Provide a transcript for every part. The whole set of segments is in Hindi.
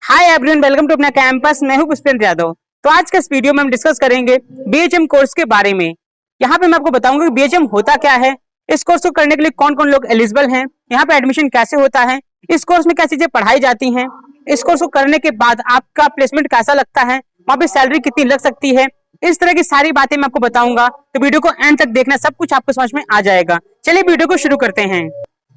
हाय एवरीवन, वेलकम टू अपना कैंपस। मैं हूं पुष्पेंद्र यादव। तो आज के इस वीडियो में हम डिस्कस करेंगे बीएचएम कोर्स के बारे में। यहाँ पे मैं आपको बताऊंगा कि बीएचएम होता क्या है, इस कोर्स को करने के लिए कौन कौन लोग एलिजिबल हैं, यहाँ पे एडमिशन कैसे होता है, इस कोर्स में क्या चीजें पढ़ाई जाती हैं, इस कोर्स को करने के बाद आपका प्लेसमेंट कैसा लगता है, वहाँ पे सैलरी कितनी लग सकती है, इस तरह की सारी बातें मैं आपको बताऊंगा। तो वीडियो को एंड तक देखना, सब कुछ आपको समझ में आ जाएगा। चलिए वीडियो को शुरू करते हैं।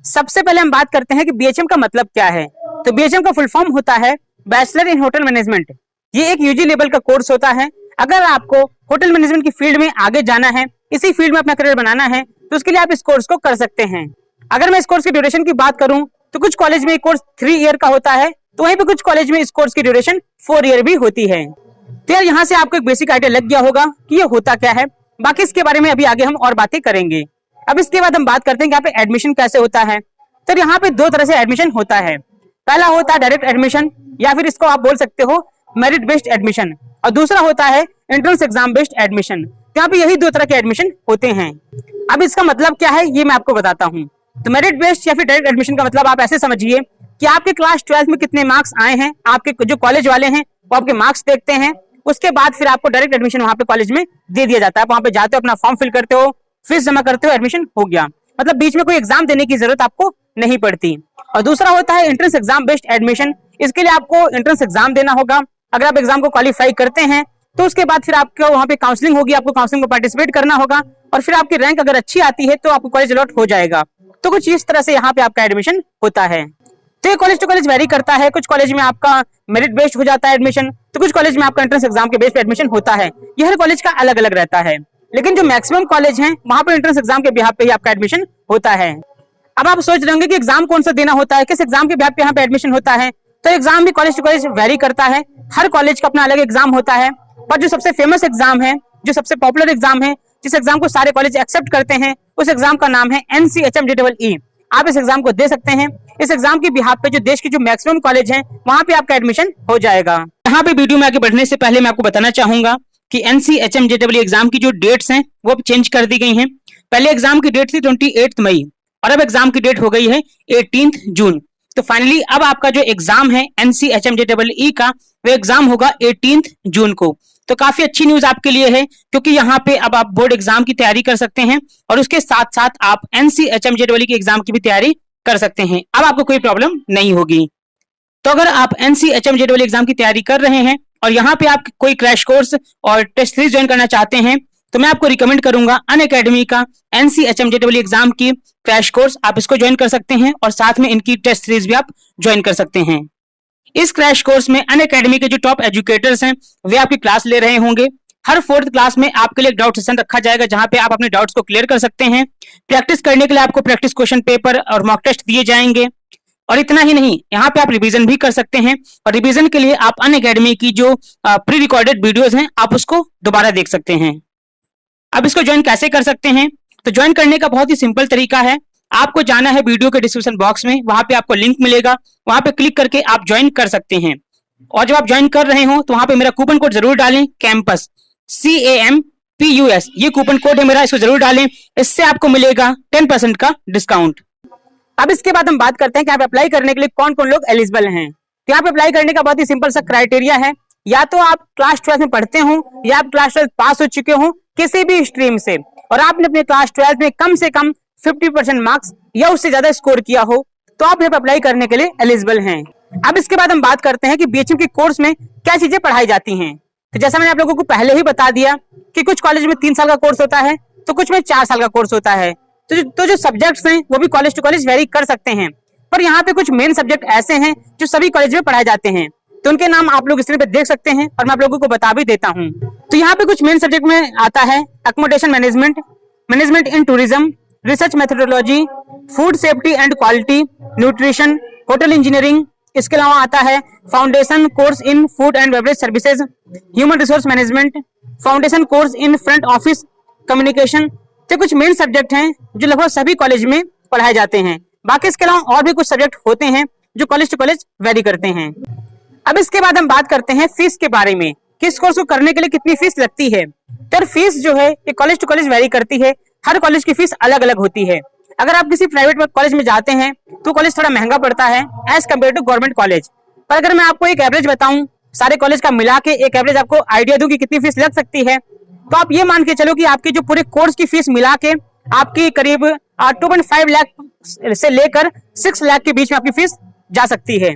सबसे पहले हम बात करते हैं कि बीएचएम का मतलब क्या है। तो बीएचएम का फुल फॉर्म होता है बैचलर इन होटल मैनेजमेंट। ये एक यूजी लेवल का कोर्स होता है। अगर आपको होटल मैनेजमेंट की फील्ड में आगे जाना है, इसी फील्ड में अपना करियर बनाना है, तो उसके लिए आप इस कोर्स को कर सकते हैं। अगर मैं इस कोर्स की ड्यूरेशन की बात करूं तो कुछ कॉलेज में कोर्स 3 ईयर का होता है, तो वहीं पे कुछ कॉलेज में इस कोर्स की ड्यूरेशन 4 ईयर भी होती है। तो यार यहाँ से आपको एक बेसिक आइडिया लग गया होगा कि ये होता क्या है। बाकी इसके बारे में अभी आगे हम और बातें करेंगे। अब इसके बाद हम बात करते हैं कि यहाँ पे एडमिशन कैसे होता है। तो यहाँ पे 2 तरह से एडमिशन होता है। पहला होता है डायरेक्ट एडमिशन, या फिर इसको आप बोल सकते हो मेरिट बेस्ड एडमिशन, और दूसरा होता है एंट्रेंस एग्जाम बेस्ड एडमिशन। तो यहाँ पे यही 2 तरह के एडमिशन होते हैं। अब इसका मतलब क्या है ये मैं आपको बताता हूँ। तो मेरिट बेस्ड या फिर डायरेक्ट एडमिशन का मतलब आप ऐसे समझिए कि आपके क्लास 12 में कितने मार्क्स आए हैं, आपके जो कॉलेज वाले हैं वो आपके मार्क्स देखते हैं, उसके बाद फिर आपको डायरेक्ट एडमिशन वहां पे कॉलेज में दे दिया जाता है। वहां पे जाते हो, अपना फॉर्म फिल करते हो, फीस जमा करते हो, एडमिशन हो गया। मतलब बीच में कोई एग्जाम देने की जरूरत आपको नहीं पड़ती। और दूसरा होता है एंट्रेंस एग्जाम बेस्ड एडमिशन। इसके लिए आपको एंट्रेंस एग्जाम देना होगा। अगर आप एग्जाम को क्वालिफाई करते हैं तो उसके बाद फिर आपको वहां पे काउंसलिंग होगी, आपको काउंसलिंग में पार्टिसिपेट करना होगा, और फिर आपकी रैंक अगर अच्छी आती है तो आपको कॉलेज अलॉट हो जाएगा। तो कुछ इस तरह से यहाँ पे आपका एडमिशन होता है। तो ये कॉलेज टू कॉलेज वेरी करता है। कुछ कॉलेज में आपका मेरिट बेस्ड हो जाता है एडमिशन, तो कुछ कॉलेज में आपका एंट्रेंस एग्जाम के बेस पे एडमिशन होता है। ये हर कॉलेज का अलग अलग रहता है, लेकिन जो मैक्सिमम कॉलेज हैं वहां पर एंट्रेंस एग्जाम के बिहाफ पे ही आपका एडमिशन होता है। अब आप सोच रहे होंगे कि एग्जाम कौन सा देना होता है, किस एग्जाम के बिहाफ पे यहाँ पे एडमिशन होता है। तो एग्जाम भी कॉलेज टू कॉलेज वेरी करता है। हर कॉलेज का अपना अलग एग्जाम होता है, पर जो सबसे फेमस एग्जाम है, जो सबसे पॉपुलर एग्जाम है, जिस एग्जाम को सारे कॉलेज एक्सेप्ट करते हैं, उस एग्जाम का नाम है NCHMJEE। आप इस एग्जाम को दे सकते हैं। इस एग्जाम के बिहाफ पे जो देश की जो मैक्सिमम कॉलेज हैं वहां पे आपका एडमिशन हो जाएगा। यहाँ पे वीडियो में आगे बढ़ने से पहले मैं आपको बताना चाहूंगा कि NCHMJEE एग्जाम की जो डेट्स हैं वो अब चेंज कर दी गई हैं। पहले एग्जाम की डेट थी 28 मई, और अब एग्जाम की डेट हो गई है 18 जून। तो फाइनली अब आपका जो एग्जाम है NCHMJEE का, वो एग्जाम होगा 18 जून को। तो काफी अच्छी न्यूज आपके लिए है, क्योंकि यहाँ पे अब आप बोर्ड एग्जाम की तैयारी कर सकते हैं, और उसके साथ साथ आप NCHMJEE की एग्जाम की भी तैयारी कर सकते हैं। अब आपको कोई प्रॉब्लम नहीं होगी। तो अगर आप NCHMJEE एग्जाम की तैयारी कर रहे हैं और यहाँ पे आप कोई क्रैश कोर्स और टेस्ट सीरीज ज्वाइन करना चाहते हैं, तो मैं आपको रिकमेंड करूंगा अनअकैडमी का NCHMJEE एग्जाम की क्रैश कोर्स। आप इसको ज्वाइन कर सकते हैं और साथ में इनकी टेस्ट सीरीज भी आप ज्वाइन कर सकते हैं। इस क्रैश कोर्स में अनअकैडमी के जो टॉप एजुकेटर्स हैं वे आपकी क्लास ले रहे होंगे। हर 4th क्लास में आपके लिए एक डाउट सेशन रखा जाएगा, जहां पे आप अपने डाउट्स को क्लियर कर सकते हैं। प्रैक्टिस करने के लिए आपको प्रैक्टिस क्वेश्चन पेपर और मॉक टेस्ट दिए जाएंगे। और इतना ही नहीं, यहाँ पे आप रिवीजन भी कर सकते हैं, और रिवीजन के लिए आप अनअकैडमी की जो प्री रिकॉर्डेड वीडियोस हैं आप उसको दोबारा देख सकते हैं। अब इसको ज्वाइन कैसे कर सकते हैं? तो ज्वाइन करने का बहुत ही सिंपल तरीका है। आपको जाना है वीडियो के डिस्क्रिप्शन बॉक्स में, वहां पे आपको लिंक मिलेगा, वहां पे क्लिक करके आप ज्वाइन कर सकते हैं। और जब आप ज्वाइन कर रहे हो तो वहां पे मेरा कूपन कोड जरूर डालें, कैंपस CAMPUS, ये कूपन कोड है मेरा, इसको जरूर डालें। इससे आपको मिलेगा 10% का डिस्काउंट। अब इसके बाद हम बात करते हैं कि आप अप्लाई करने के लिए कौन कौन लोग एलिजिबल हैं। तो यहाँ पे अप्लाई करने का बहुत ही सिंपल सा क्राइटेरिया है। या तो आप क्लास 12 में पढ़ते हो, या आप क्लास 12 पास हो चुके हो किसी भी स्ट्रीम से, और आपने अपने क्लास 12 में कम से कम 50% मार्क्स या उससे ज्यादा स्कोर किया हो, तो आप यहाँ पे अप्लाई करने के लिए एलिजिबल हैं। अब इसके बाद हम बात करते हैं कि बीएचएम के कोर्स में क्या चीजें पढ़ाई जाती हैं। तो जैसा मैंने आप लोगों को पहले ही बता दिया कि कुछ कॉलेज में 3 साल का कोर्स होता है, तो कुछ में 4 साल का कोर्स होता है। तो जो सब्जेक्ट्स हैं वो भी कॉलेज टू कॉलेज वेरी कर सकते हैं, पर यहाँ पे कुछ मेन सब्जेक्ट ऐसे हैं जो सभी कॉलेज में पढ़ाए जाते हैं। तो उनके नाम आप लोग स्क्रीन पे देख सकते हैं, और मैं आप लोगों को बता भी देता हूँ। तो यहाँ पे कुछ मेन सब्जेक्ट में आता है accommodation management, management in tourism, research methodology, food safety and quality, nutrition, hotel engineering. इसके अलावा आता है foundation course in food and beverage services, human resource management, foundation course in front office communication. तो कुछ मेन सब्जेक्ट हैं जो लगभग सभी कॉलेज में पढ़ाए जाते हैं। बाकी इसके अलावा और भी कुछ सब्जेक्ट होते हैं जो कॉलेज टू कॉलेज वेरी करते हैं। अब इसके बाद हम बात करते हैं फीस के बारे में, किस कोर्स को करने के लिए कितनी फीस लगती है। तो फीस जो है ये कॉलेज टू कॉलेज वेरी करती है। हर कॉलेज की फीस अलग अलग होती है। अगर आप किसी प्राइवेट कॉलेज में जाते हैं तो कॉलेज थोड़ा महंगा पड़ता है as compare to government college. पर अगर मैं आपको एक एवरेज बताऊं, सारे कॉलेज का मिला के एक एवरेज आपको आइडिया दूं कि कितनी फीस लग सकती है, तो आप ये मान के चलो कि आपकी जो पूरे कोर्स की फीस मिला के आपकी करीब 2.5 लाख से लेकर 6 लाख के बीच में आपकी फीस जा सकती है।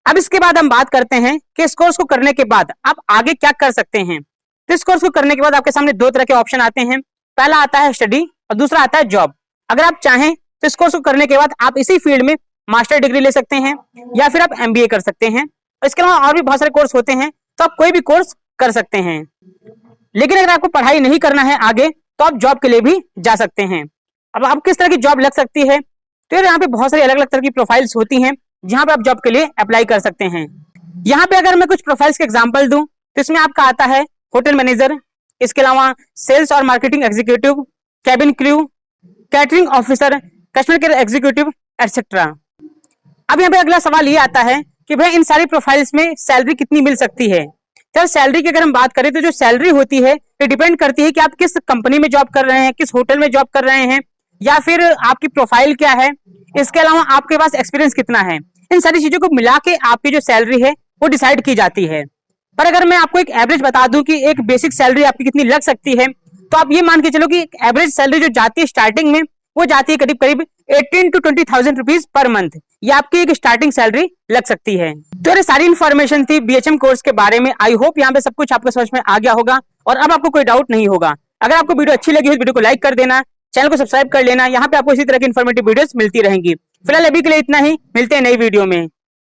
अब इसके बाद हम बात करते हैं कि इस कोर्स को करने के बाद आप आगे क्या कर सकते हैं। तो इस कोर्स को करने के बाद आपके सामने दो तरह के ऑप्शन आते हैं। पहला आता है स्टडी और दूसरा आता है जॉब। अगर आप चाहें तो इस कोर्स को करने के बाद आप इसी फील्ड में मास्टर डिग्री ले सकते हैं या फिर आप एमबीए कर सकते हैं। इसके अलावा और भी बहुत सारे कोर्स होते हैं, तो आप कोई भी कोर्स कर सकते हैं। लेकिन अगर आपको पढ़ाई नहीं करना है आगे, तो आप जॉब के लिए भी जा सकते हैं। अब आप किस तरह की जॉब लग सकती है, तो यहाँ पे बहुत सारी अलग अलग तरह की प्रोफाइल्स होती हैं जहां पे आप जॉब के लिए अप्लाई कर सकते हैं। यहाँ पे अगर मैं कुछ प्रोफाइल्स के एग्जांपल दूं, तो इसमें आपका आता है होटल मैनेजर, इसके अलावा सेल्स और marketing executive, cabin crew, catering officer, customer care executive etcetera. अब यहाँ पे अगला सवाल ये आता है कि भाई इन सारी प्रोफाइल्स में सैलरी कितनी मिल सकती है। तो सैलरी की अगर हम बात करें तो जो सैलरी होती है ये डिपेंड करती है कि आप किस कंपनी में जॉब कर रहे हैं, किस होटल में जॉब कर रहे हैं, या फिर आपकी प्रोफाइल क्या है, इसके अलावा आपके पास एक्सपीरियंस कितना है। इन सारी चीजों को मिला के आपकी जो सैलरी है वो डिसाइड की जाती है। पर अगर मैं आपको एक एवरेज बता दूं कि एक बेसिक सैलरी आपकी कितनी लग सकती है, तो आप ये मान के चलो कि एक एवरेज सैलरी जो जाती है स्टार्टिंग में, वो जाती है करीब करीब 18 to 20,000 रुपीज पर मंथ। ये आपकी एक स्टार्टिंग सैलरी लग सकती है। तो ये सारी इन्फॉर्मेशन थी बीएचएम कोर्स के बारे में। आई होप यहाँ पे सब कुछ आपको समझ में आ गया होगा और अब आपको कोई डाउट नहीं होगा। अगर आपको वीडियो अच्छी लगी हो तो वीडियो को लाइक कर देना, चैनल को सब्सक्राइब कर लेना। यहाँ पे आपको इसी तरह की इन्फॉर्मेटिव वीडियोस मिलती रहेंगी। फिलहाल अभी के लिए इतना ही, मिलते हैं नई वीडियो में।